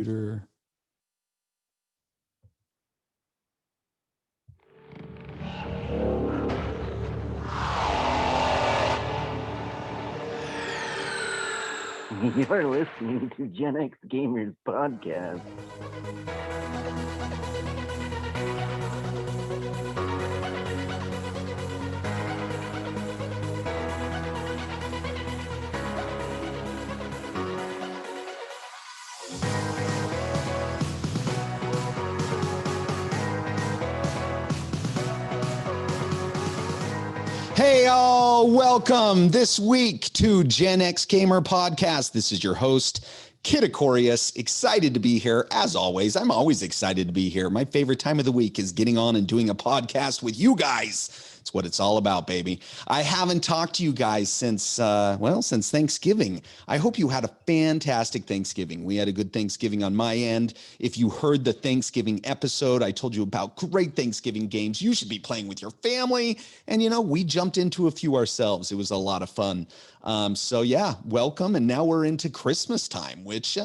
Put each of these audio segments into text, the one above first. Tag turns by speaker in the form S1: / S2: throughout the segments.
S1: computer.
S2: You're listening to Gen X Gamers Podcast.
S1: Hey, all, welcome this week to Gen X Gamer Podcast. This is your host, Kid Aquarius. Excited to be here. As always, I'm always excited to be here. My favorite time of the week is getting on and doing a podcast with you guys. It's what it's all about, baby. I haven't talked to you guys since Thanksgiving. I hope you had a fantastic Thanksgiving. We had a good Thanksgiving on my end. If you heard the Thanksgiving episode, I told you about great Thanksgiving games you should be playing with your family. And, we jumped into a few ourselves. It was a lot of fun. So yeah, welcome. And now we're into Christmas time, which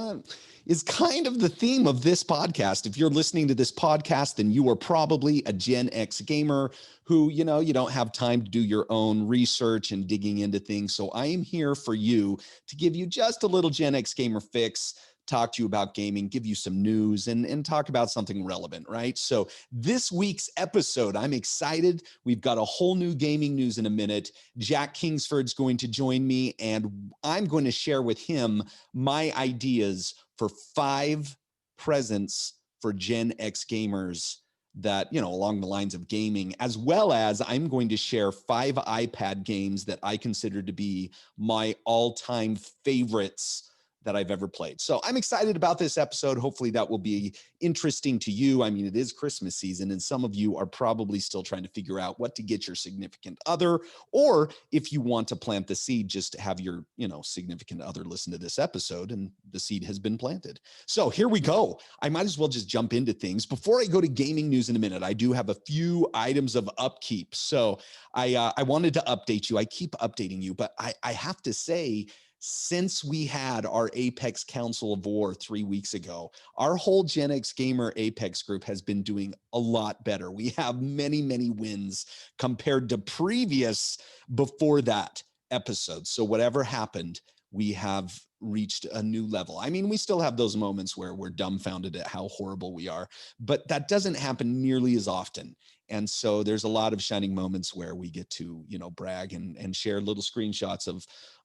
S1: is kind of the theme of this podcast. If you're listening to this podcast, then you are probably a Gen X gamer who, you don't have time to do your own research and digging into things. So I am here for you to give you just a little Gen X gamer fix, talk to you about gaming, give you some news, and talk about something relevant, right? So this week's episode, I'm excited. We've got a whole new gaming news in a minute. Jack Kingsford's going to join me, and I'm going to share with him my ideas for 5 presents for Gen X gamers that, along the lines of gaming, as well as I'm going to share 5 iPad games that I consider to be my all-time favorites that I've ever played. So I'm excited about this episode. Hopefully that will be interesting to you. I mean, it is Christmas season, and some of you are probably still trying to figure out what to get your significant other, or if you want to plant the seed, just have your, significant other listen to this episode and the seed has been planted. So here we go. I might as well just jump into things. Before I go to gaming news in a minute, I do have a few items of upkeep. So I wanted to update you. I keep updating you, but I have to say, since we had our Apex Council of War 3 weeks ago, our whole Gen X Gamer Apex group has been doing a lot better. We have many, many wins compared to previous before that episode. So whatever happened, we have reached a new level. I mean, we still have those moments where we're dumbfounded at how horrible we are, but that doesn't happen nearly as often. And so there's a lot of shining moments where we get to, brag and share little screenshots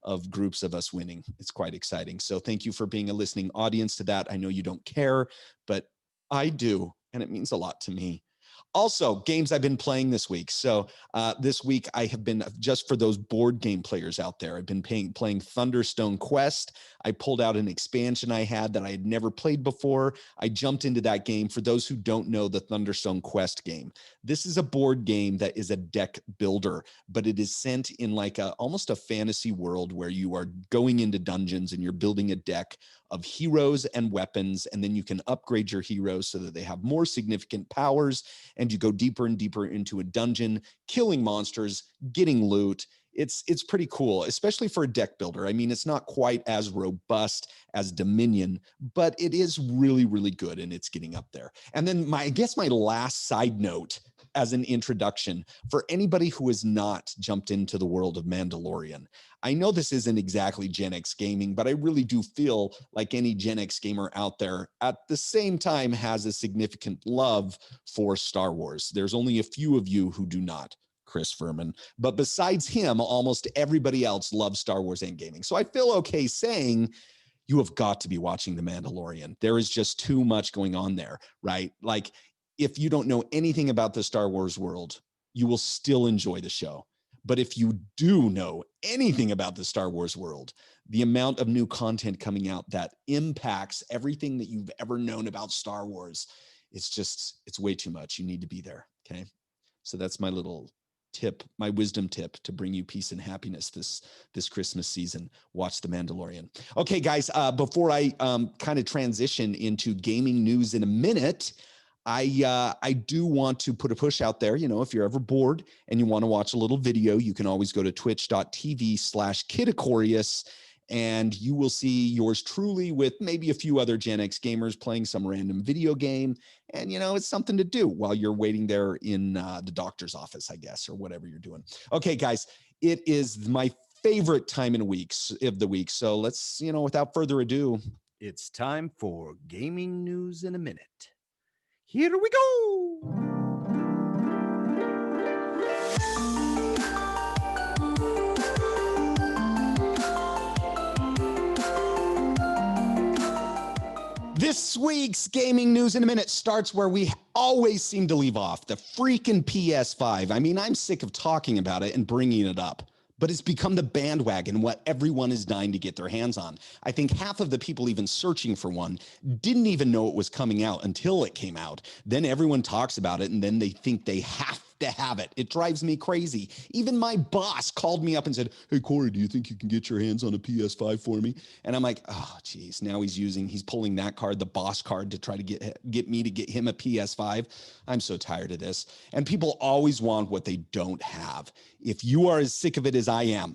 S1: of groups of us winning. It's quite exciting. So thank you for being a listening audience to that. I know you don't care, but I do, and it means a lot to me. Also, games I've been playing this week. So this week I have been, just for those board game players out there, I've been playing Thunderstone Quest. I pulled out an expansion I had that I had never played before. I jumped into that game. For those who don't know the Thunderstone Quest game, this is a board game that is a deck builder, but it is sent in like almost a fantasy world where you are going into dungeons and you're building a deck of heroes and weapons, and then you can upgrade your heroes so that they have more significant powers, and you go deeper and deeper into a dungeon, killing monsters, getting loot. It's pretty cool, especially for a deck builder. I mean, it's not quite as robust as Dominion, but it is really, really good, and it's getting up there. And then my last side note as an introduction for anybody who has not jumped into the world of Mandalorian. I know this isn't exactly Gen X gaming, but I really do feel like any Gen X gamer out there at the same time has a significant love for Star Wars. There's only a few of you who do not. Chris Furman. But besides him, almost everybody else loves Star Wars and gaming. So I feel okay saying you have got to be watching The Mandalorian. There is just too much going on there, right? Like, if you don't know anything about the Star Wars world, you will still enjoy the show. But if you do know anything about the Star Wars world, the amount of new content coming out that impacts everything that you've ever known about Star Wars, it's way too much. You need to be there, okay? So that's my little tip, my wisdom tip to bring you peace and happiness this Christmas season. Watch The Mandalorian. Okay, guys, before I kind of transition into gaming news in a minute, I do want to put a push out there. If you're ever bored and you want to watch a little video, you can always go to twitch.tv/Kid Aquarius and you will see yours truly with maybe a few other Gen X gamers playing some random video game. And, it's something to do while you're waiting there in the doctor's office, I guess, or whatever you're doing. Okay, guys, it is my favorite time of the week. So let's, without further ado, it's time for gaming news in a minute. Here we go. This week's gaming news in a minute starts where we always seem to leave off, the freaking PS5. I mean, I'm sick of talking about it and bringing it up, but it's become the bandwagon, what everyone is dying to get their hands on. I think half of the people even searching for one didn't even know it was coming out until it came out. Then everyone talks about it, and then they think they have to have it. It drives me crazy. Even my boss called me up and said, "Hey, Corey, do you think you can get your hands on a PS5 for me?" And I'm like, oh, geez, now he's pulling that card, the boss card, to try to get me to get him a PS5. I'm so tired of this. And people always want what they don't have. If you are as sick of it as I am,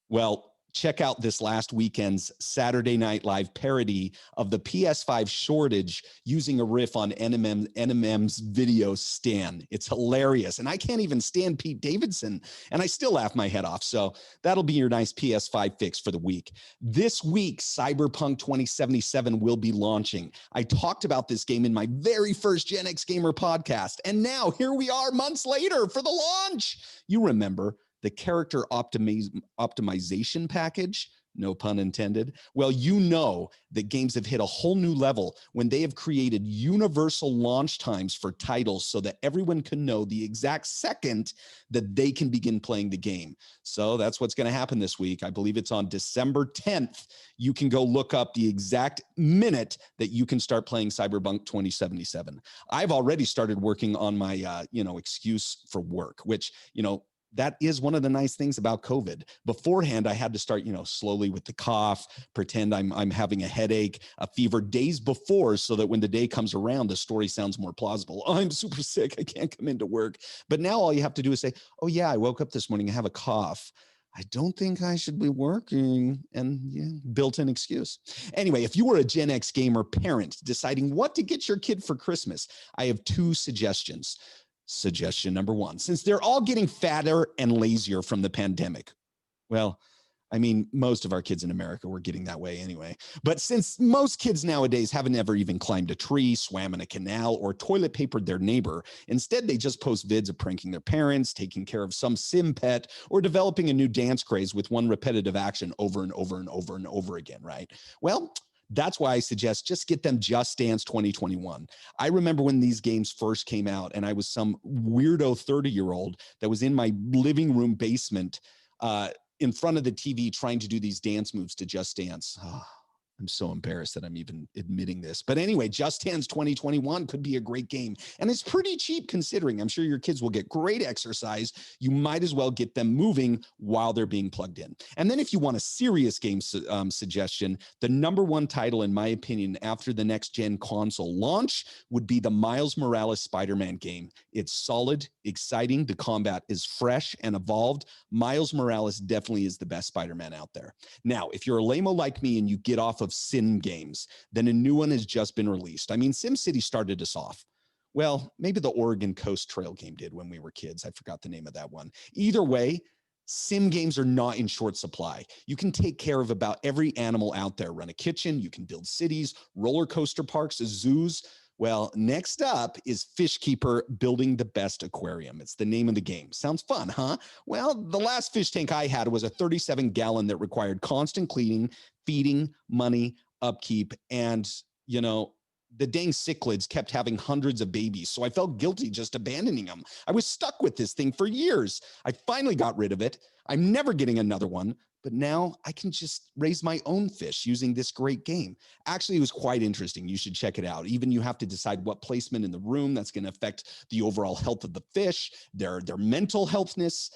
S1: well, check out this last weekend's Saturday Night Live parody of the PS5 shortage using a riff on NMM's video Stan. It's hilarious. And I can't even stand Pete Davidson, and I still laugh my head off. So that'll be your nice PS5 fix for the week. This week, Cyberpunk 2077 will be launching. I talked about this game in my very first Gen X Gamer podcast, and now here we are months later for the launch. You remember the character optimization package, no pun intended. Well, you know that games have hit a whole new level when they have created universal launch times for titles so that everyone can know the exact second that they can begin playing the game. So that's what's going to happen this week. I believe it's on December 10th. You can go look up the exact minute that you can start playing Cyberpunk 2077. I've already started working on my, excuse for work, which, that is one of the nice things about COVID. Beforehand, I had to start, slowly with the cough, pretend I'm having a headache, a fever days before, so that when the day comes around, the story sounds more plausible. Oh, I'm super sick. I can't come into work. But now all you have to do is say, oh yeah, I woke up this morning, I have a cough. I don't think I should be working, and built-in excuse. Anyway, if you were a Gen X gamer parent deciding what to get your kid for Christmas, I have two suggestions. Suggestion number one, since they're all getting fatter and lazier from the pandemic. Well, I mean, most of our kids in America were getting that way anyway. But since most kids nowadays haven't ever even climbed a tree, swam in a canal, or toilet papered their neighbor, instead they just post vids of pranking their parents, taking care of some sim pet, or developing a new dance craze with one repetitive action over and over and over and over again, right? Well, that's why I suggest just get them Just Dance 2021. I remember when these games first came out, and I was some weirdo 30-year-old that was in my living room basement in front of the TV trying to do these dance moves to Just Dance. Oh, I'm so embarrassed that I'm even admitting this. But anyway, Just Dance 2021 could be a great game. And it's pretty cheap considering. I'm sure your kids will get great exercise. You might as well get them moving while they're being plugged in. And then if you want a serious game suggestion, the number one title, in my opinion, after the next gen console launch would be the Miles Morales Spider-Man game. It's solid, exciting. The combat is fresh and evolved. Miles Morales definitely is the best Spider-Man out there. Now, if you're a lame-o like me and you get off of sim games, then a new one has just been released. I mean, SimCity started us off. Well, maybe the Oregon Coast Trail game did when we were kids. I forgot the name of that one. Either way, sim games are not in short supply. You can take care of about every animal out there, run a kitchen, you can build cities, roller coaster parks, zoos. Well, next up is Fishkeeper Building the Best Aquarium. It's the name of the game. Sounds fun, huh? Well, the last fish tank I had was a 37-gallon that required constant cleaning, feeding, money, upkeep, and, the dang cichlids kept having hundreds of babies, so I felt guilty just abandoning them. I was stuck with this thing for years. I finally got rid of it. I'm never getting another one, but now I can just raise my own fish using this great game. Actually, it was quite interesting. You should check it out. Even you have to decide what placement in the room that's going to affect the overall health of the fish, their mental healthness.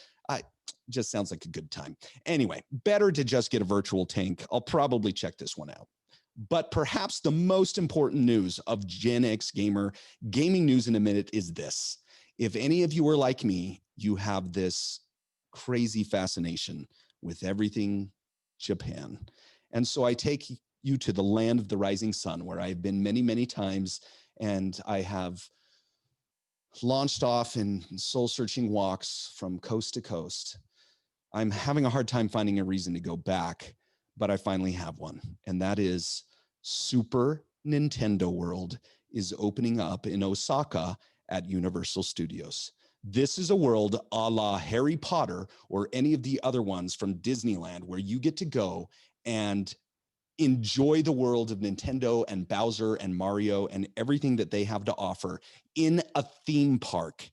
S1: Just sounds like a good time. Anyway, better to just get a virtual tank. I'll probably check this one out. But perhaps the most important news of Gen X Gamer gaming news in a minute is this. If any of you are like me, you have this crazy fascination with everything Japan. And so I take you to the land of the rising sun, where I've been many, many times, and I have launched off in soul-searching walks from coast to coast. I'm having a hard time finding a reason to go back, but I finally have one, and that is Super Nintendo World is opening up in Osaka at Universal Studios. This is a world a la Harry Potter or any of the other ones from Disneyland, where you get to go and enjoy the world of Nintendo and Bowser and Mario and everything that they have to offer in a theme park.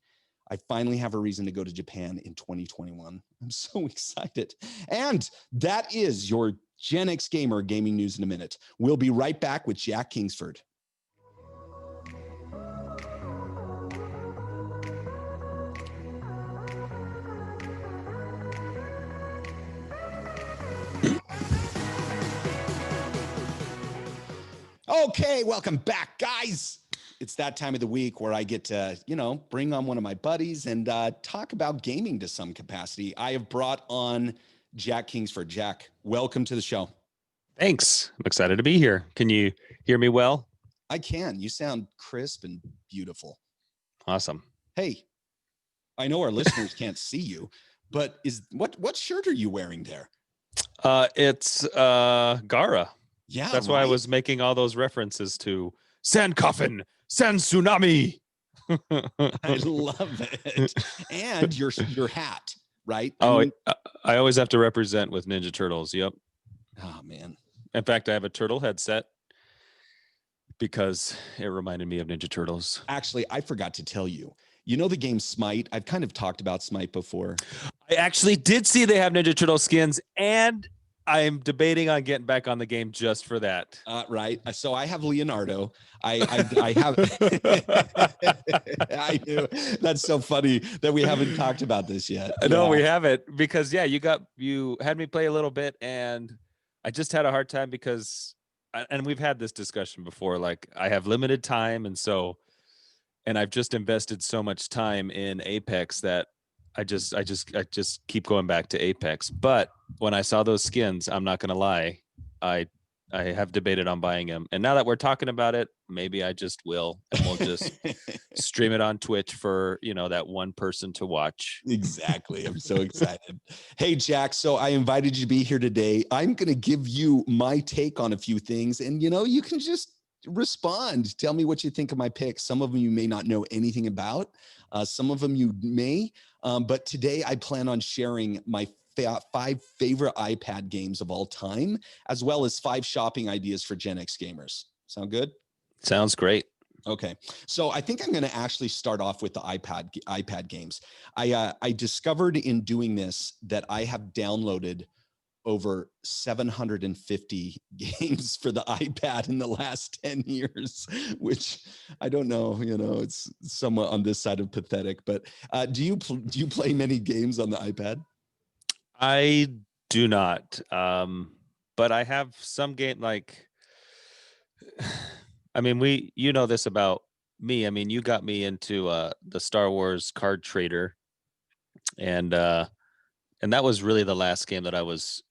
S1: I finally have a reason to go to Japan in 2021. I'm so excited. And that is your Gen X Gamer gaming news in a minute. We'll be right back with Jack Kingsford. Okay, welcome back, guys. It's that time of the week where I get to, bring on one of my buddies and talk about gaming to some capacity. I have brought on Jack Kingsford. Jack, welcome to the show.
S3: Thanks. I'm excited to be here. Can you hear me well?
S1: I can. You sound crisp and beautiful.
S3: Awesome.
S1: Hey, I know our listeners can't see you, but what shirt are you wearing there?
S3: It's Gara.
S1: Yeah,
S3: that's why I was making all those references to Sand Coffin, Sand Tsunami.
S1: I love it. And your hat, right?
S3: I always have to represent with Ninja Turtles. Yep.
S1: Oh man.
S3: In fact, I have a turtle headset because it reminded me of Ninja Turtles.
S1: Actually, I forgot to tell you. You know the game Smite? I've kind of talked about Smite before.
S3: I actually did see they have Ninja Turtle skins, and I'm debating on getting back on the game just for that.
S1: Right. So I have Leonardo. I have. I knew. That's so funny that we haven't talked about this yet.
S3: No, we haven't, because you had me play a little bit, and I just had a hard time because, and we've had this discussion before, like I have limited time. And I've just invested so much time in Apex that I just keep going back to Apex. But when I saw those skins, I'm not going to lie, I have debated on buying them. And now that we're talking about it, maybe I just will, and we'll just stream it on Twitch for, that one person to watch.
S1: Exactly. I'm so excited. Hey, Jack. So I invited you to be here today. I'm going to give you my take on a few things, and, you can just respond. Tell me what you think of my picks. Some of them you may not know anything about. Some of them you may. But today I plan on sharing my 5 favorite iPad games of all time, as well as 5 shopping ideas for Gen X gamers. Sound good?
S3: Sounds great.
S1: Okay. So I think I'm going to actually start off with the iPad games. I discovered in doing this that I have downloaded over 750 games for the iPad in the last 10 years, which I don't know, it's somewhat on this side of pathetic, but do you play many games on the iPad?
S3: I do not. But I have some game, like, I mean, you know this about me. I mean, you got me into the Star Wars card trader, and that was really the last game that I was,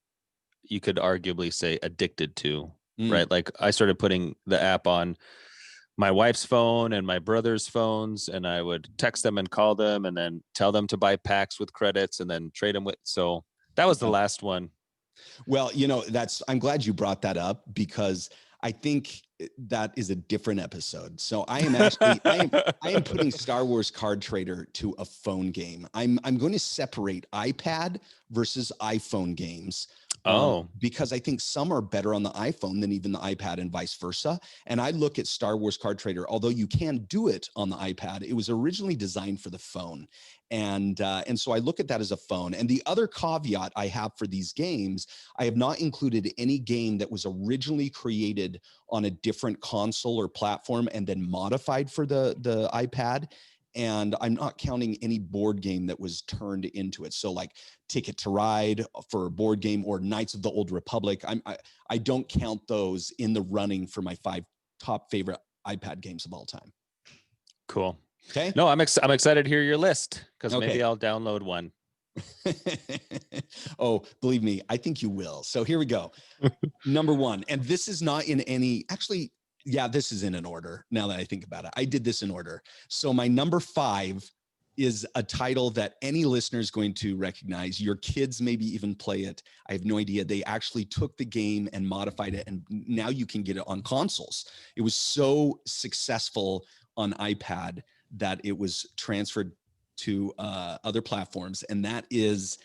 S3: you could arguably say, addicted to, right? Like I started putting the app on my wife's phone and my brother's phones, and I would text them and call them and then tell them to buy packs with credits and then trade them with. So that was the last one.
S1: Well, I'm glad you brought that up, because I think that is a different episode. So I am putting Star Wars Card Trader to a phone game. I'm going to separate iPad versus iPhone games. Because I think some are better on the iPhone than even the iPad, and vice versa. And I look at Star Wars Card Trader, although you can do it on the iPad, it was originally designed for the phone. And so I look at that as a phone. And the other caveat I have for these games, I have not included any game that was originally created on a different console or platform and then modified for the iPad. And I'm not counting any board game that was turned into it. So like Ticket to Ride for a board game, or Knights of the Old Republic. I don't count those in the running for my 5 top favorite iPad games of all time.
S3: Cool.
S1: Okay.
S3: No, I'm excited to hear your list, because
S1: Okay.
S3: maybe I'll download one.
S1: Oh, believe me, I think you will. So here we go. Number one, and this is not in any, actually, yeah, this is in an order now that I think about it. I did this in order. So my number 5 is a title that any listener is going to recognize. Your kids maybe even play it. I have no idea. They actually took the game and modified it, and now you can get it on consoles. It was so successful on iPad that it was transferred to other platforms, and that is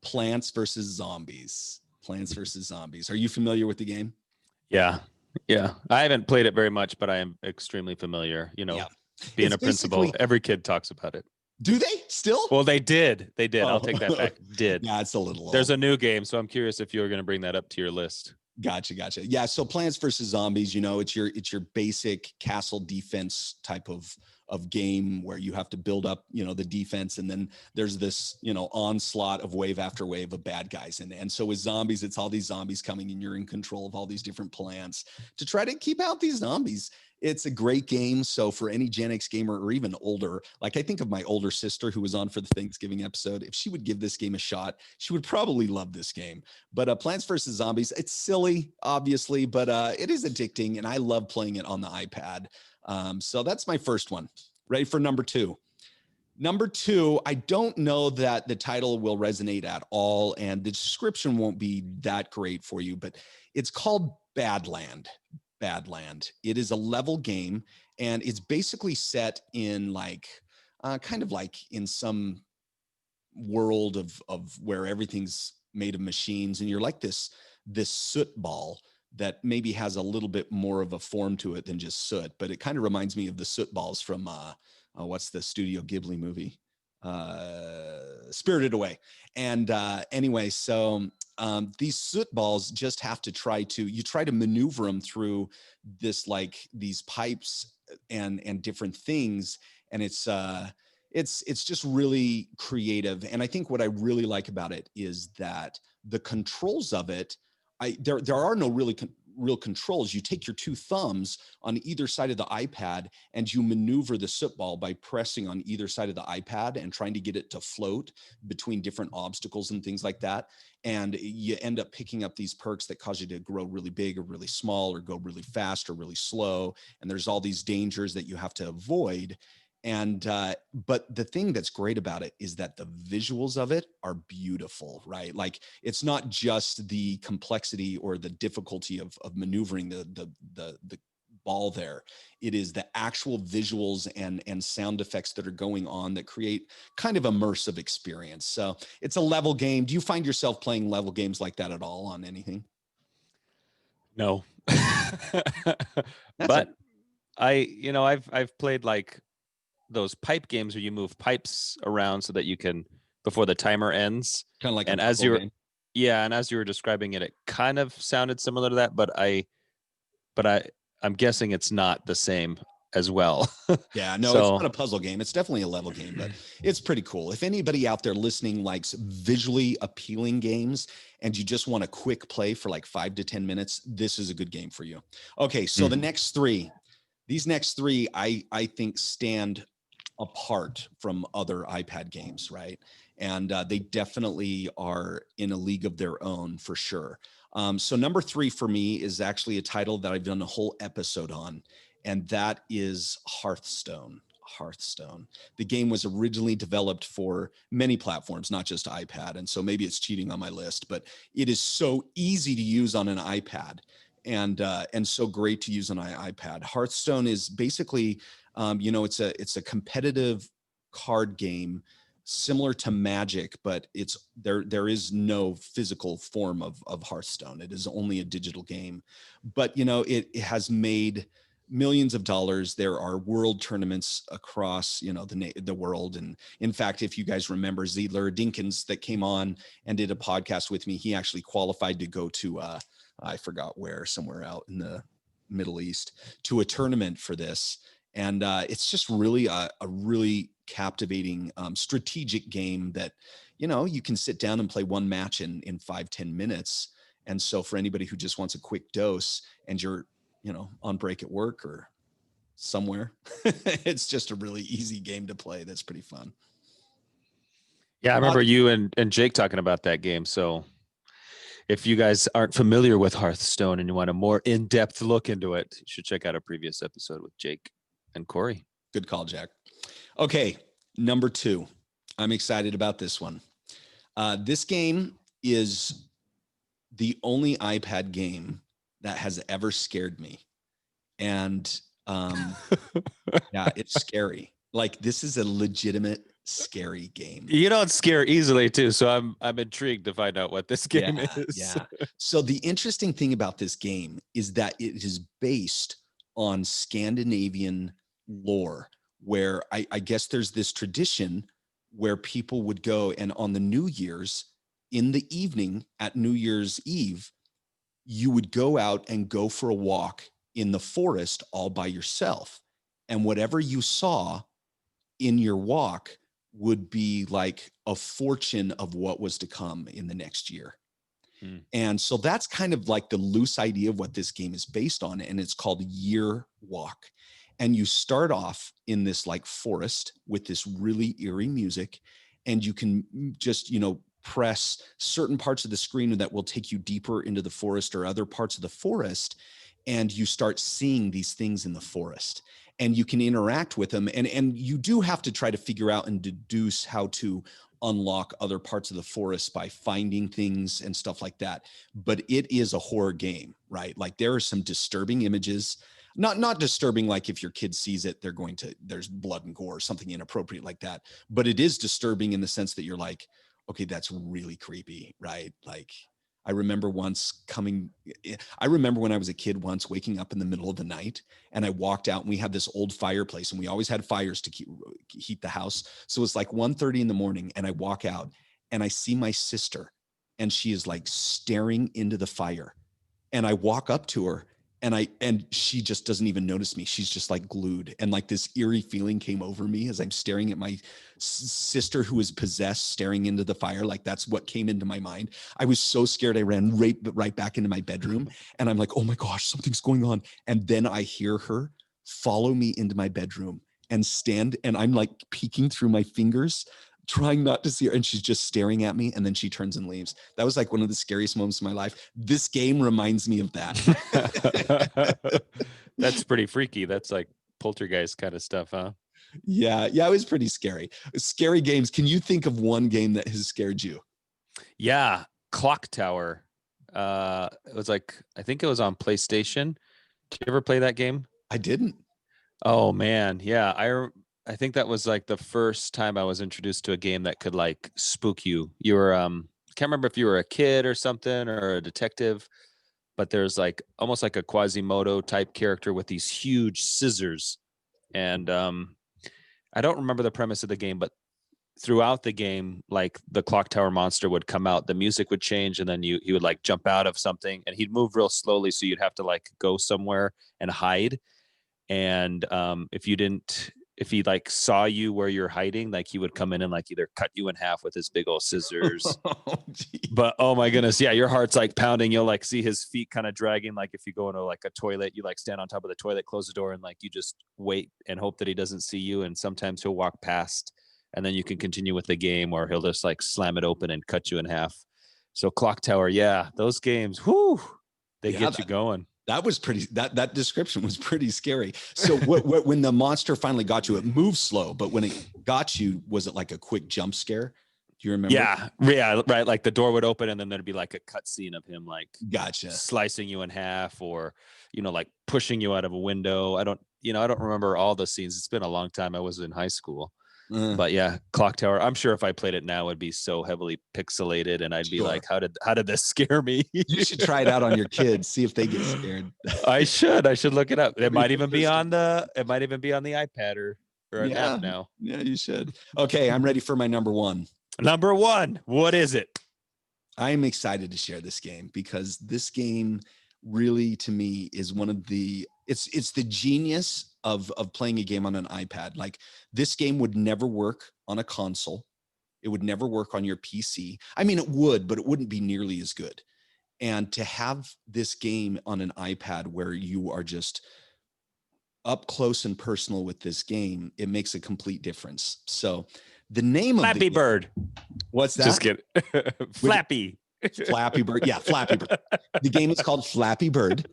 S1: Plants versus Zombies. Plants versus Zombies. Are you familiar with the game?
S3: Yeah. Yeah. I haven't played it very much, but I am extremely familiar.
S1: Yeah.
S3: Being
S1: It's
S3: a principal,
S1: basically,
S3: every kid talks about it.
S1: do they still?
S3: Well, they did. They did. I'll
S1: Oh.
S3: take that back. Did.
S1: Yeah, it's a little
S3: There's
S1: old.
S3: a new game, so I'm curious if you were going to bring that up to your list.
S1: Gotcha. Yeah, so Plants versus Zombies, it's your basic castle defense type of game where you have to build up, the defense, and then there's this, onslaught of wave after wave of bad guys. And so with zombies, it's all these zombies coming and you're in control of all these different plants to try to keep out these zombies. It's a great game. So for any Gen X gamer or even older, like I think of my older sister who was on for the Thanksgiving episode, if she would give this game a shot, she would probably love this game. But Plants vs. Zombies, it's silly, obviously, but it is addicting, and I love playing it on the iPad. So that's my first one. Ready for number 2? Number 2, I don't know that the title will resonate at all, and the description won't be that great for you, but it's called Badland. Badland. It is a level game, and it's basically set in kind of like in some world of where everything's made of machines, and you're like this soot ball that maybe has a little bit more of a form to it than just soot, but it kind of reminds me of the soot balls from what's the Studio Ghibli movie? Spirited Away. And anyway, so these soot balls just have to try to maneuver them through these pipes and different things, and it's just really creative. And I think what I really like about it is that the controls of it, there are no real controls. You take your 2 thumbs on either side of the iPad and you maneuver the soot ball by pressing on either side of the iPad and trying to get it to float between different obstacles and things like that. And you end up picking up these perks that cause you to grow really big or really small or go really fast or really slow. And there's all these dangers that you have to avoid. And but the thing that's great about it is that the visuals of it are beautiful, right? Like it's not just the complexity or the difficulty of maneuvering the ball there. It is the actual visuals and sound effects that are going on that create kind of immersive experience. So it's a level game. Do you find yourself playing level games like that at all on anything?
S3: No.
S1: That's
S3: But I've played like those pipe games where you move pipes around so that you can before the timer ends.
S1: kind of like
S3: And
S1: a
S3: as
S1: puzzle
S3: you're
S1: game.
S3: yeah, and as you were describing it, it kind of sounded similar to that, but I'm guessing it's not the same as well.
S1: Yeah, no, it's not
S3: So
S1: a puzzle game. It's definitely a level game, but it's pretty cool. If anybody out there listening likes visually appealing games and you just want a quick play for like 5 to 10 minutes, this is a good game for you. Okay, so the next 3, these next 3, I think stand apart from other iPad games, right? And they definitely are in a league of their own for sure. So number 3 for me is actually a title that I've done a whole episode on, and that is Hearthstone. Hearthstone. The game was originally developed for many platforms, not just iPad. And so maybe it's cheating on my list, but it is so easy to use on an iPad and so great to use on an iPad. Hearthstone is basically, it's a competitive card game similar to Magic, but there is no physical form of Hearthstone. It is only a digital game, but it has made millions of dollars. There are world tournaments across the world, and in fact, if you guys remember Ziedler Dinkins that came on and did a podcast with me, he actually qualified to go to I forgot where, somewhere out in the Middle East, to a tournament for this. And it's just really a really captivating strategic game that you can sit down and play one match in 5-10 minutes. And so for anybody who just wants a quick dose and you're on break at work or somewhere, it's just a really easy game to play that's pretty fun.
S3: Yeah, I remember you and Jake talking about that game. So if you guys aren't familiar with Hearthstone and you want a more in-depth look into it, you should check out a previous episode with Jake and Corey.
S1: Good call, Jack. Okay, number 2. I'm excited about this one. This game is the only iPad game that has ever scared me. And yeah, it's scary. Like, this is a legitimate scary game.
S3: You don't scare easily too, so I'm intrigued to find out what this game is.
S1: Yeah. So the interesting thing about this game is that it is based on Scandinavian lore, where I guess there's this tradition where people would go and on the New Year's in the evening at New Year's Eve, you would go out and go for a walk in the forest all by yourself. And whatever you saw in your walk would be like a fortune of what was to come in the next year. And so that's kind of like the loose idea of what this game is based on. And it's called Year Walk. And you start off in this like forest with this really eerie music. And you can just, press certain parts of the screen that will take you deeper into the forest or other parts of the forest. And you start seeing these things in the forest. And you can interact with them. And you do have to try to figure out and deduce how to unlock other parts of the forest by finding things and stuff like that. But it is a horror game, right? Like there are some disturbing images, not disturbing, like if your kid sees it, there's blood and gore or something inappropriate like that. But it is disturbing in the sense that you're like, okay, that's really creepy, right? Like I remember when I was a kid once waking up in the middle of the night and I walked out and we had this old fireplace and we always had fires to heat the house. So it's like 1:30 in the morning and I walk out and I see my sister and she is like staring into the fire. And I walk up to her and she just doesn't even notice me. She's just like glued. And like this eerie feeling came over me as I'm staring at my sister who is possessed, staring into the fire. Like that's what came into my mind. I was so scared. I ran right back into my bedroom and I'm like, oh my gosh, something's going on. And then I hear her follow me into my bedroom and stand. And I'm like peeking through my fingers, trying not to see her, and she's just staring at me, and then she turns and leaves. That was like one of the scariest moments of my life. This game reminds me of that.
S3: That's pretty freaky. That's like poltergeist kind of stuff, huh?
S1: Yeah, it was pretty scary. Scary games. Can you think of one game that has scared you?
S3: Yeah, Clock Tower. It was like, I think it was on PlayStation. Did you ever play that game?
S1: I didn't.
S3: Oh man, yeah. I think that was like the first time I was introduced to a game that could like spook you. You were can't remember if you were a kid or something or a detective, but there's like almost like a Quasimodo type character with these huge scissors. And I don't remember the premise of the game, but throughout the game, like the clock tower monster would come out, the music would change, and then he would like jump out of something and he'd move real slowly. So you'd have to like go somewhere and hide. And if he like saw you where you're hiding, like he would come in and like either cut you in half with his big old scissors. But oh my goodness, yeah, your heart's like pounding. You'll like see his feet kind of dragging. Like if you go into like a toilet, you like stand on top of the toilet, close the door, and like you just wait and hope that he doesn't see you. And sometimes he'll walk past, and then you can continue with the game, or he'll just like slam it open and cut you in half. So Clock Tower, yeah, those games, whoo, they get you going.
S1: That was pretty. That description was pretty scary. So when the monster finally got you, it moved slow, but when it got you, was it like a quick jump scare? Do you remember?
S3: Yeah, right. Like the door would open, and then there'd be like a cut scene of him like slicing you in half, or like pushing you out of a window. I don't remember all the scenes. It's been a long time. I was in high school. But yeah, Clock Tower. I'm sure if I played it now, it'd be so heavily pixelated, and I'd be like, "How did this scare me?"
S1: You should try it out on your kids, see if they get scared.
S3: I should look it up. It might even be on the iPad or an app now.
S1: Yeah, you should. Okay, I'm ready for my number one.
S3: Number one, what is it?
S1: I'm excited to share this game because this game really, to me, is one of the it's the genius of playing a game on an iPad. Like this game would never work on a console. It would never work on your PC. I mean, it would, but it wouldn't be nearly as good. And to have this game on an iPad where you are just up close and personal with this game, it makes a complete difference. So The name of
S3: Flappy
S1: the
S3: Bird.
S1: What's that?
S3: Just kidding. Flappy.
S1: Flappy Bird. Yeah, Flappy Bird. The game is called Flappy Bird.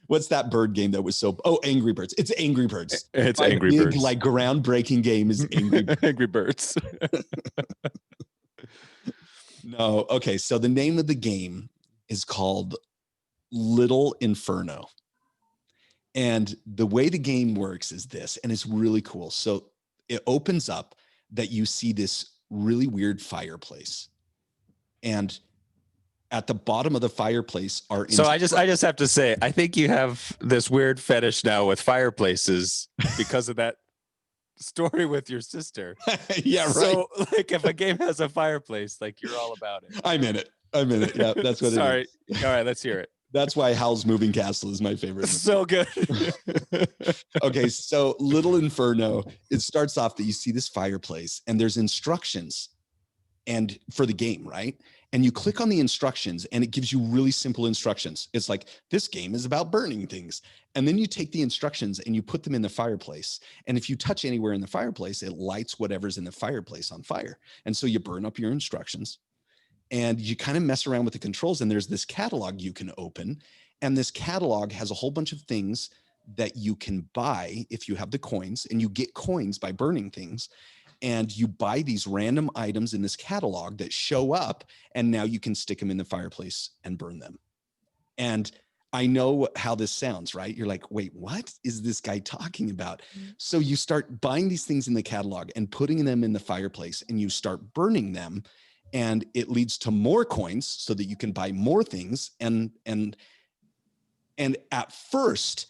S1: What's that bird game that was so? Oh, Angry Birds. It's Angry Birds.
S3: It's
S1: My
S3: Angry
S1: big,
S3: Birds.
S1: like groundbreaking game is Angry Birds.
S3: Angry Birds.
S1: No, okay. So the name of the game is called Little Inferno. And the way the game works is this, and it's really cool. So it opens up that you see this really weird fireplace. And at the bottom of the fireplace are
S3: So I just have to say, I think you have this weird fetish now with fireplaces because of that story with your sister.
S1: Yeah, right.
S3: So like if a game has a fireplace, like you're all about it.
S1: I'm in it. Yeah, that's what
S3: Sorry.
S1: it is.
S3: All right, let's hear it.
S1: That's why Howl's Moving Castle is my favorite.
S3: So good.
S1: Okay, so Little Inferno, it starts off that you see this fireplace and there's instructions and for the game, right? And you click on the instructions and it gives you really simple instructions. It's like, this game is about burning things. And then you take the instructions and you put them in the fireplace. And if you touch anywhere in the fireplace, it lights whatever's in the fireplace on fire. And so you burn up your instructions and you kind of mess around with the controls. And there's this catalog you can open. And this catalog has a whole bunch of things that you can buy if you have the coins, and you get coins by burning things. And you buy these random items in this catalog that show up, and now you can stick them in the fireplace and burn them. And I know how this sounds, right? You're like, wait, what is this guy talking about? So you start buying these things in the catalog and putting them in the fireplace, and you start burning them, and it leads to more coins so that you can buy more things. And at first,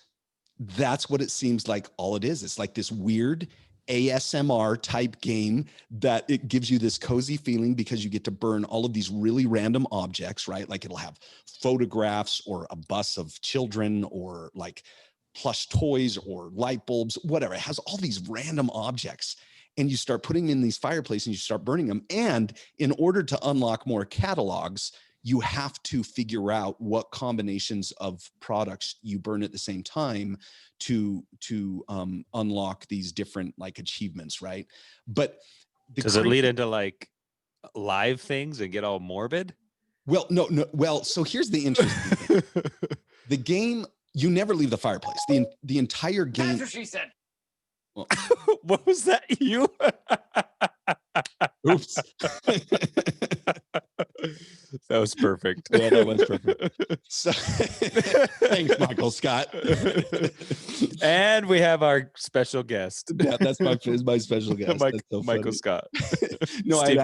S1: that's what it seems like all it is. It's like this weird ASMR type game that it gives you this cozy feeling because you get to burn all of these really random objects, right? Like it'll have photographs or a bus of children or like plush toys or light bulbs, whatever. It has all these random objects, and you start putting them in these fireplaces and you start burning them. And in order to unlock more catalogs, you have to figure out what combinations of products you burn at the same time to unlock these different like achievements, right? But
S3: does it lead into like live things and get all morbid?
S1: Well, no. Well, so here's the interesting thing. The game, you never leave the fireplace. The entire game.
S2: That's what she said.
S1: Well,
S3: what was that? You?
S1: Oops.
S3: That was perfect.
S1: Yeah, that was perfect. So, thanks, Michael Scott.
S3: And we have our special guest.
S1: Yeah, that's my special guest.
S3: Michael Scott.
S1: No,
S3: Steve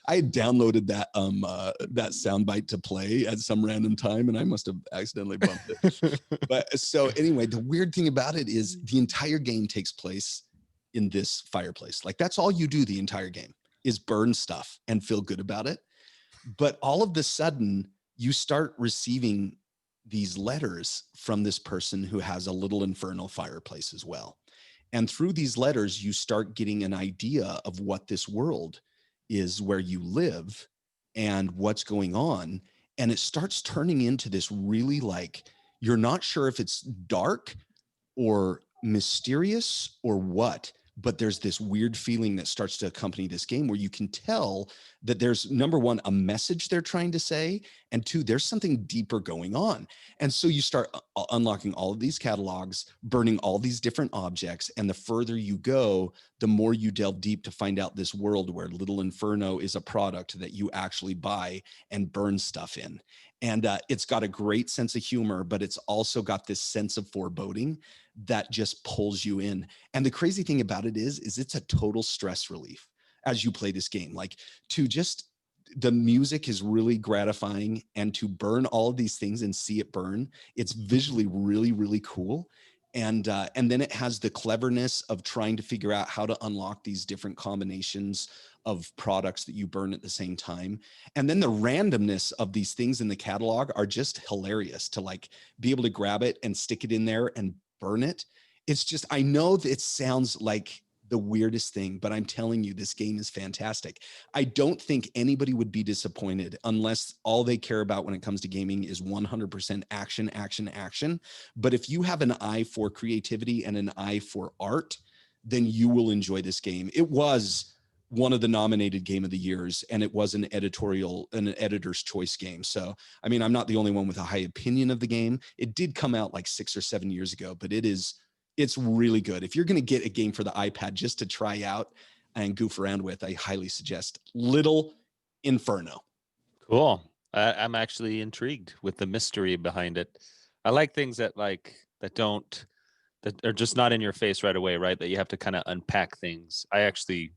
S1: I had downloaded that that soundbite to play at some random time, and I must have accidentally bumped it. But so anyway, the weird thing about it is the entire game takes place in this fireplace. Like that's all you do the entire game is burn stuff and feel good about it. But all of a sudden, you start receiving these letters from this person who has a little infernal fireplace as well. And through these letters, you start getting an idea of what this world is where you live and what's going on. And it starts turning into this really like, you're not sure if it's dark or mysterious or what, but there's this weird feeling that starts to accompany this game where you can tell that there's, number one, a message they're trying to say, and two, there's something deeper going on. And so you start unlocking all of these catalogs, burning all these different objects, and the further you go, the more you delve deep to find out this world where Little Inferno is a product that you actually buy and burn stuff in. And it's got a great sense of humor, but it's also got this sense of foreboding that just pulls you in. And the crazy thing about it is it's a total stress relief as you play this game. Like to just, the music is really gratifying, and to burn all of these things and see it burn, it's visually really, really cool. And then it has the cleverness of trying to figure out how to unlock these different combinations of products that you burn at the same time. And then the randomness of these things in the catalog are just hilarious to like be able to grab it and stick it in there and burn it. It's just, I know that it sounds like the weirdest thing, but I'm telling you, this game is fantastic. I don't think anybody would be disappointed unless all they care about when it comes to gaming is 100% action. But if you have an eye for creativity and an eye for art, then you will enjoy this game. It was one of the nominated game of the years, and it was an editor's choice game. So, I mean, I'm not the only one with a high opinion of the game. It did come out like 6 or 7 years ago, but it's really good. If you're going to get a game for the iPad just to try out and goof around with, I highly suggest Little Inferno.
S3: Cool. I'm actually intrigued with the mystery behind it. I like things that are just not in your face right away, right? That you have to kind of unpack things. I actually,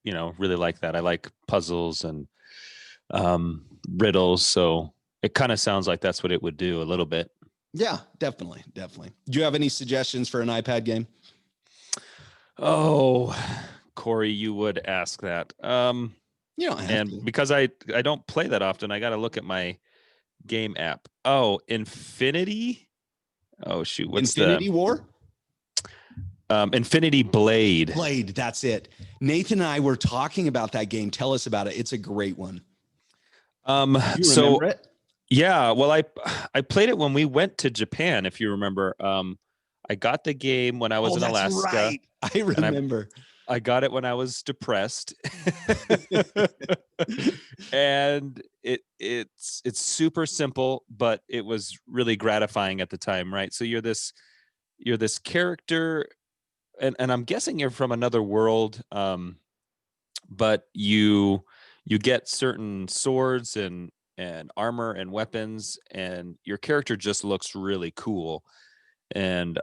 S3: really like that. I like puzzles and riddles. So it kind of sounds like that's what it would do a little bit.
S1: Yeah, definitely. Do you have any suggestions for an iPad game?
S3: Oh, Corey, you would ask that.
S1: You don't have to.
S3: Because I don't play that often, I got to look at my game app. Oh, Infinity. Oh shoot, what's
S1: Infinity War?
S3: Infinity Blade.
S1: Blade, that's it. Nathan and I were talking about that game. Tell us about it. It's a great one. You remember it?
S3: Yeah, well, I played it when we went to Japan, if you remember. I got the game when I was in Alaska.
S1: Right. I remember.
S3: I got it when I was depressed. And it's super simple, but it was really gratifying at the time, right? So you're this character, and I'm guessing you're from another world, but you get certain swords and armor and weapons, and your character just looks really cool. And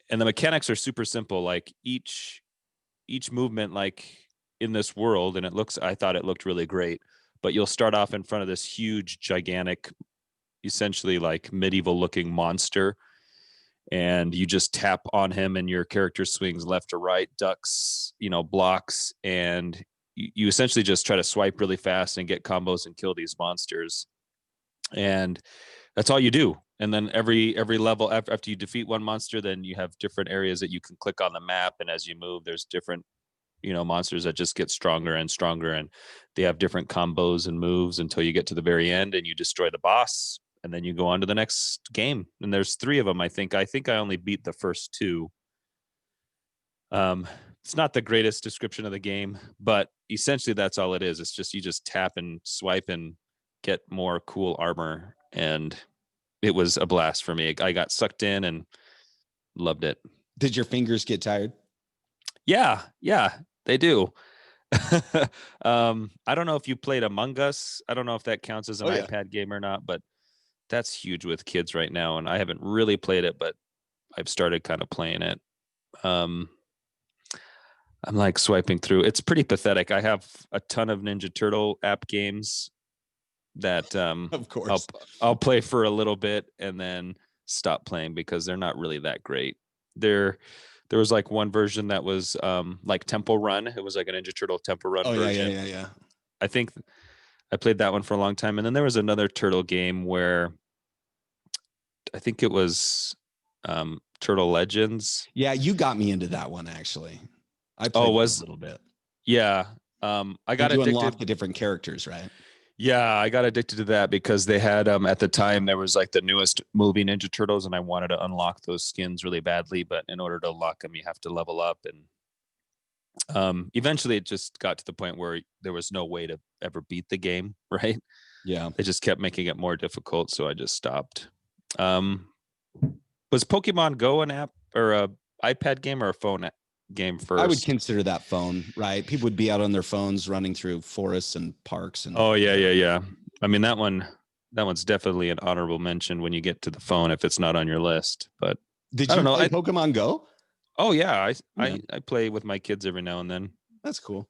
S3: the mechanics are super simple. Like each movement, like in this world, and I thought it looked really great, but you'll start off in front of this huge, gigantic, essentially like medieval looking monster. And you just tap on him and your character swings left to right, ducks, blocks, and you essentially just try to swipe really fast and get combos and kill these monsters. And that's all you do. And then every level after you defeat one monster, then you have different areas that you can click on the map. And as you move, there's different, monsters that just get stronger and stronger, and they have different combos and moves until you get to the very end and you destroy the boss. And then you go on to the next game. And there's 3 of them, I think. I think I only beat the first 2. It's not the greatest description of the game, but essentially that's all it is. It's just you just tap and swipe and get more cool armor. And it was a blast for me. I got sucked in and loved it.
S1: Did your fingers get tired?
S3: Yeah, they do. I don't know if you played Among Us. I don't know if that counts as an iPad game or not, but that's huge with kids right now. And I haven't really played it, but I've started kind of playing it. I'm like swiping through. It's pretty pathetic. I have a ton of Ninja Turtle app games that
S1: of course
S3: I'll play for a little bit and then stop playing because they're not really that great. There was like one version that was like Temple Run. It was like a Ninja Turtle Temple Run version.
S1: Yeah.
S3: I think I played that one for a long time. And then there was another turtle game where I think it was Turtle Legends.
S1: Yeah, you got me into that one actually. I played a little bit.
S3: Yeah. I got addicted.
S1: Unlock the different characters, right?
S3: Yeah, I got addicted to that because they had at the time there was like the newest movie Ninja Turtles, and I wanted to unlock those skins really badly. But in order to unlock them, you have to level up, and eventually it just got to the point where there was no way to ever beat the game. Right?
S1: Yeah,
S3: they just kept making it more difficult, so I just stopped. Was Pokemon Go an app or a iPad game or a phone game first?
S1: I would consider that phone, right? People would be out on their phones running through forests and parks. And
S3: yeah. I mean, that one's definitely an honorable mention when you get to the phone if it's not on your list. But
S1: did you play Pokemon Go?
S3: Oh yeah, I play with my kids every now and then.
S1: That's cool.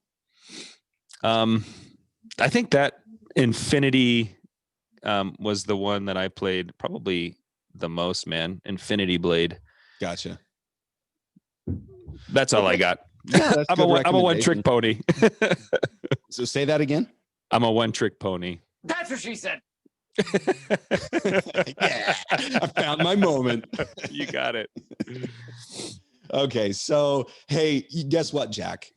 S3: I think that Infinity was the one that I played probably the most, man. Infinity Blade.
S1: Gotcha.
S3: That's all I got.
S1: Yeah,
S3: I'm a one-trick pony.
S1: So say that again.
S3: I'm a one-trick pony.
S2: That's what she said.
S1: Yeah, I found my moment.
S3: You got it.
S1: Okay, so hey, guess what, Jack?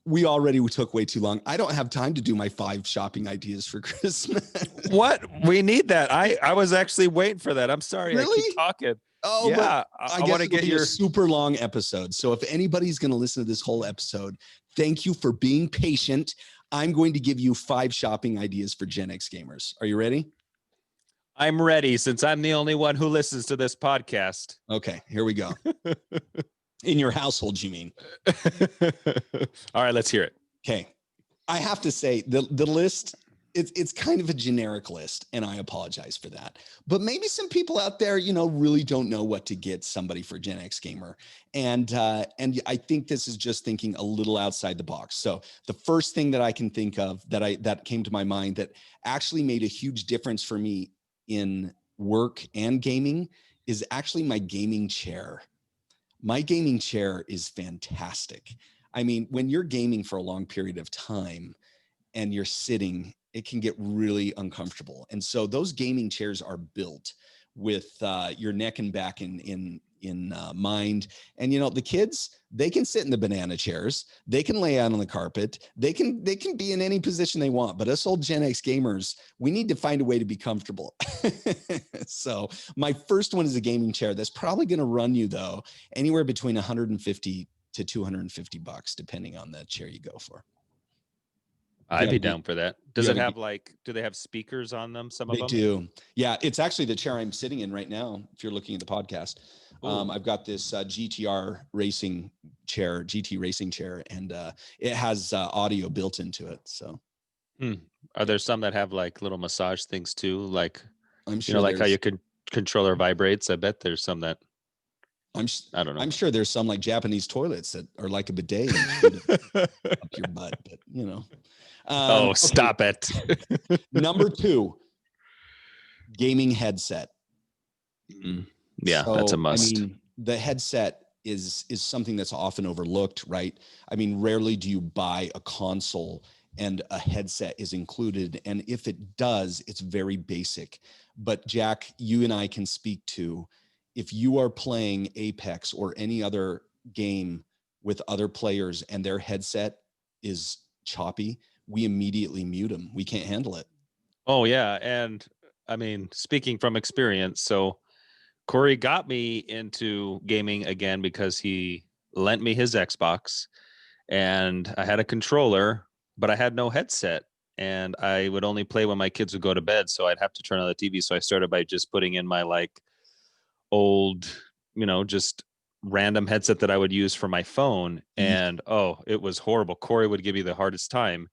S1: We already took way too long. I don't have time to do my 5 shopping ideas for Christmas.
S3: What? We need that. I was actually waiting for that. I'm sorry.
S1: Really?
S3: I keep talking.
S1: Oh, but
S3: Yeah,
S1: I
S3: I
S1: guess
S3: want to
S1: it'll
S3: get
S1: be a
S3: your.
S1: super long episode. So if anybody's going to listen to this whole episode, thank you for being patient. I'm going to give you 5 shopping ideas for Gen X gamers. Are you ready?
S3: I'm ready since I'm the only one who listens to this podcast.
S1: Okay, here we go. In your household, you mean?
S3: All right, let's hear it.
S1: Okay. I have to say the list, it's kind of a generic list, and I apologize for that. But maybe some people out there, really don't know what to get somebody for Gen X gamer. And I think this is just thinking a little outside the box. So the first thing that I can think of that came to my mind that actually made a huge difference for me in work and gaming is actually my gaming chair. My gaming chair is fantastic. I mean, when you're gaming for a long period of time and you're sitting, it can get really uncomfortable. And so those gaming chairs are built with your neck and back in mind. And the kids, they can sit in the banana chairs, they can lay out on the carpet, they can be in any position they want. But us old Gen X gamers, we need to find a way to be comfortable. So my first one is a gaming chair that's probably going to run you though anywhere between 150 to 250 bucks, depending on the chair you go for.
S3: I'd be down for that. Does it
S1: have a-
S3: have do they have speakers on them? Some of
S1: They
S3: them?
S1: do. Yeah, it's actually the chair I'm sitting in right now. If you're looking at the podcast, I've got this GT racing chair, and it has audio built into it. So,
S3: Are there some that have like little massage things too? Like,
S1: I'm sure
S3: like how your controller vibrates. I bet there's some that I don't know.
S1: I'm sure there's some like Japanese toilets that are like a bidet and shoot it up your butt, but
S3: Oh, stop it.
S1: Number 2, gaming headset.
S3: Yeah, that's a must.
S1: I mean, the headset is something that's often overlooked, right? I mean, rarely do you buy a console and a headset is included. And if it does, it's very basic. But Jack, you and I can speak to, if you are playing Apex or any other game with other players and their headset is choppy, we immediately mute them. We can't handle it.
S3: Oh yeah, and I mean, speaking from experience, so Corey got me into gaming again because he lent me his Xbox and I had a controller, but I had no headset and I would only play when my kids would go to bed. So I'd have to turn on the TV. So I started by just putting in my like old, just random headset that I would use for my phone. And it was horrible. Corey would give me the hardest time.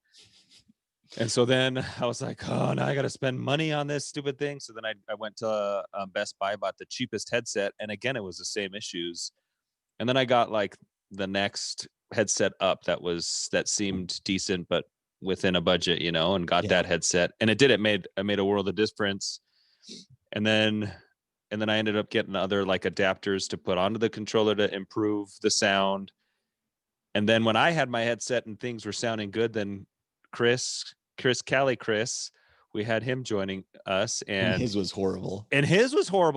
S3: And so then I was like, oh, now I got to spend money on this stupid thing. So then I went to Best Buy, bought the cheapest headset. And again, it was the same issues. And then I got like the next headset up that seemed decent, but within a budget, and got that headset. And it made a world of difference. And then I ended up getting other like adapters to put onto the controller to improve the sound. And then when I had my headset and things were sounding good, then Chris, we had him joining us, and
S1: his was horrible.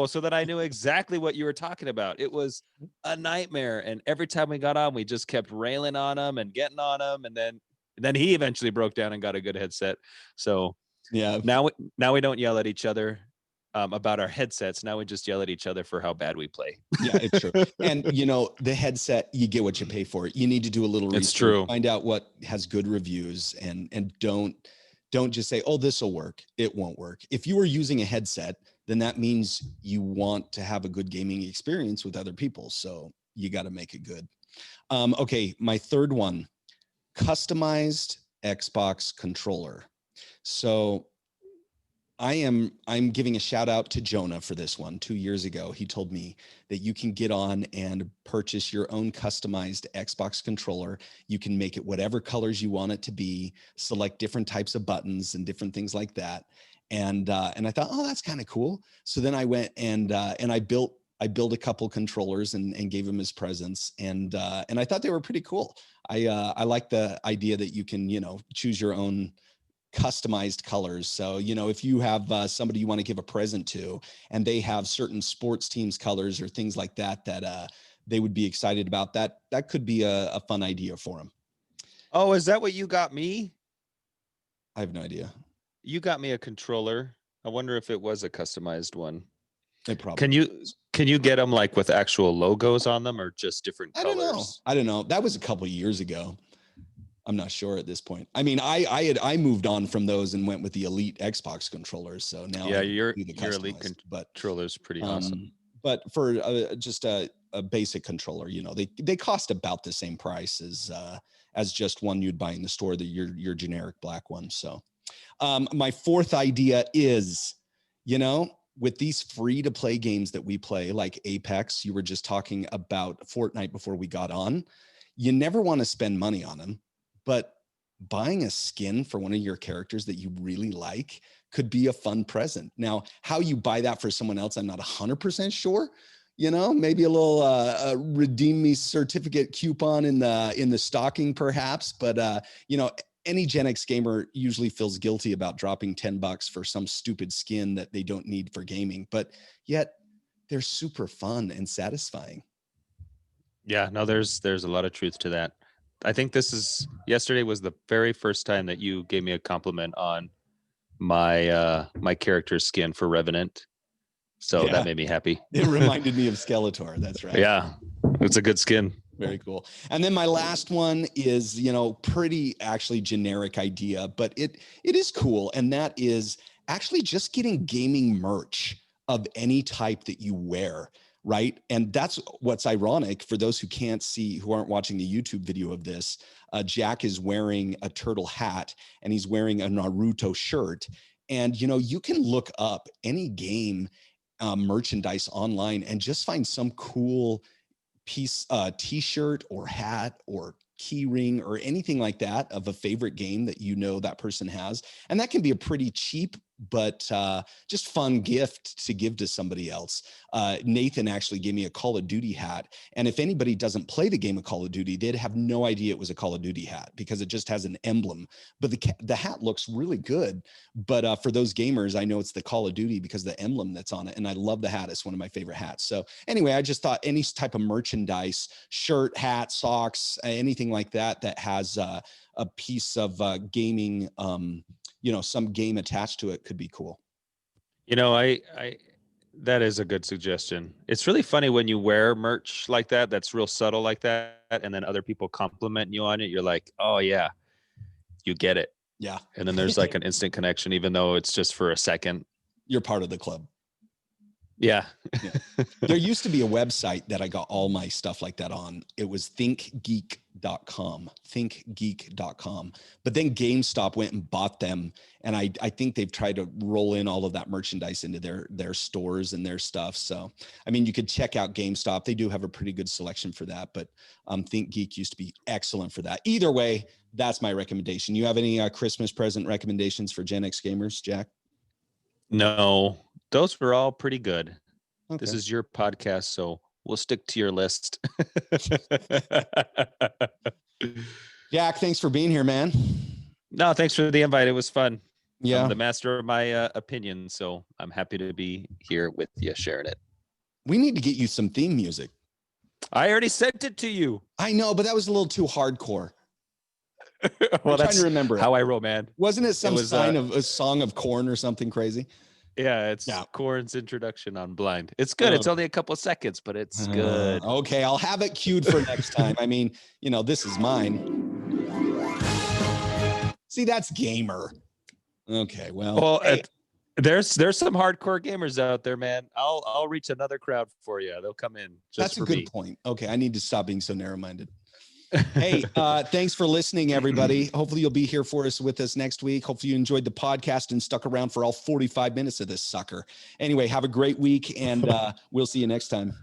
S3: So that I knew exactly what you were talking about. It was a nightmare. And every time we got on, we just kept railing on him and getting on him. And then he eventually broke down and got a good headset. So
S1: yeah,
S3: now we don't yell at each other about our headsets. Now we just yell at each other for how bad we play.
S1: Yeah, it's true. And the headset, you get what you pay for. You need to do a little research,
S3: true.
S1: Find out what has good reviews, and don't just say, oh, this will work. It won't work. If you are using a headset, then that means you want to have a good gaming experience with other people. So you got to make it good. Okay, my third one, customized Xbox controller. So I'm giving a shout out to Jonah for this one. 2 years ago, he told me that you can get on and purchase your own customized Xbox controller. You can make it whatever colors you want it to be, select different types of buttons and different things like that. And I thought, oh, that's kind of cool. So then I went and I built a couple controllers and gave him as presents. And I thought they were pretty cool. I like the idea that you can, choose your own customized colors. So, if you have somebody you want to give a present to and they have certain sports teams colors or things like that, they would be excited about, that could be a fun idea for them.
S3: Oh, is that what you got me?
S1: I have no idea.
S3: You got me a controller. I wonder if it was a customized one.
S1: It probably
S3: Can you Can you get them like with actual logos on them or just different
S1: I
S3: colors?
S1: don't know. That was a couple of years ago. I'm not sure at this point. I mean, I moved on from those and went with the Elite Xbox controllers. So now
S3: Yeah,
S1: I
S3: your
S1: do the
S3: Elite
S1: customized. But
S3: controller is pretty awesome.
S1: But for just a basic controller, they cost about the same price as just one you'd buy in the store, your generic black one. So my fourth idea is, with these free to play games that we play, like Apex, you were just talking about Fortnite before we got on. You never want to spend money on them, but buying a skin for one of your characters that you really like could be a fun present. Now, how you buy that for someone else, I'm not 100% sure. Maybe a little redeem me certificate coupon in the stocking, perhaps. But any Gen X gamer usually feels guilty about dropping $10 for some stupid skin that they don't need for gaming, but yet they're super fun and satisfying.
S3: Yeah, no, there's a lot of truth to that. I think yesterday was the very first time that you gave me a compliment on my my character skin for Revenant. So
S1: Yeah.
S3: that made me happy.
S1: It reminded me of Skeletor. That's right.
S3: Yeah, it's a good skin.
S1: Very cool. And then my last one is, pretty actually generic idea, but it is cool. And that is actually just getting gaming merch of any type that you wear, right? And that's what's ironic for those who can't see, who aren't watching the YouTube video of this. Jack is wearing a turtle hat and he's wearing a Naruto shirt. And, you can look up any game merchandise online and just find some cool piece, t-shirt or hat or key ring or anything like that of a favorite game that that person has. And that can be a pretty cheap but just fun gift to give to somebody else. Nathan actually gave me a Call of Duty hat. And if anybody doesn't play the game of Call of Duty, they'd have no idea it was a Call of Duty hat because it just has an emblem. But the hat looks really good. But for those gamers, I know it's the Call of Duty because of the emblem that's on it. And I love the hat. It's one of my favorite hats. So anyway, I just thought any type of merchandise, shirt, hat, socks, anything like that, that has a piece of gaming, some game attached to it could be cool.
S3: I that is a good suggestion. It's really funny when you wear merch like that, that's real subtle like that, and then other people compliment you on it. You're like, oh yeah, you get it.
S1: Yeah.
S3: And then there's like an instant connection, even though it's just for a second.
S1: You're part of the club.
S3: Yeah.
S1: There used to be a website that I got all my stuff like that on. It was thinkgeek.com. But then GameStop went and bought them. And I think they've tried to roll in all of that merchandise into their stores and their stuff. So, I mean, you could check out GameStop. They do have a pretty good selection for that. But ThinkGeek used to be excellent for that. Either way, that's my recommendation. You have any Christmas present recommendations for Gen X gamers, Jack?
S3: No, those were all pretty good.
S1: Okay.
S3: This is your podcast, so we'll stick to your list.
S1: Jack, thanks for being here, man.
S3: No, thanks for the invite. It was fun.
S1: Yeah.
S3: I'm the master of my opinion, so I'm happy to be here with you sharing it.
S1: We need to get you some theme music.
S3: I already sent it to you.
S1: I know, but that was a little too hardcore.
S3: Well,
S1: I'm
S3: that's
S1: trying to remember
S3: how I roll, man.
S1: Wasn't it some sign of a song of corn or something crazy?
S3: Yeah, it's Korn's introduction on Blind. It's good. It's only a couple of seconds, but it's good.
S1: Okay, I'll have it queued for next time. I mean, this is mine. See, that's gamer. Okay, well, hey.
S3: There's some hardcore gamers out there, man. I'll reach another crowd for you. They'll come in.
S1: That's a good point. Okay, I need to stop being so narrow-minded. Hey, thanks for listening, everybody. Hopefully you'll be here with us next week. Hopefully you enjoyed the podcast and stuck around for all 45 minutes of this sucker. Anyway, have a great week, and we'll see you next time.